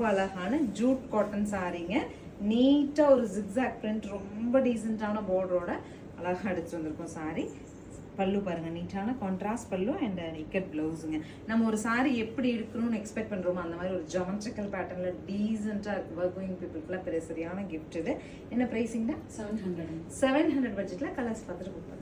ரொம்ப அழகான Jude cotton சாரீங்க. நீட்டா ஒரு ஜிக்ஸாக் பிரிண்ட், ரொம்ப டீசென்டான பார்டரோட அழகா அடிச்சு வந்திருக்கோம் சாரி. பல்லு பாருங்க, நீட்டான கான்ட்ராஸ்ட் பல்லு அண்ட் இக்கட் பிளவுஸுங்க. நம்ம ஒரு சாரி எப்படி இருக்கணும்னு எக்ஸ்பெக்ட் பண்றோமோ அந்த மாதிரி ஒரு ஜாமெட்ரிக்கல் பேட்டர்ன்ல டீசென்டா இருக்கு. ஒர்க் கோயிங் பீப்புளுக்குலாம் பெரிய சரியான கிஃப்ட் இது. என்ன பிரைசிங்னா 700. 700 பட்ஜெட்ல கலர்ஸ் பார்த்துட்டு கொடுப்போம்.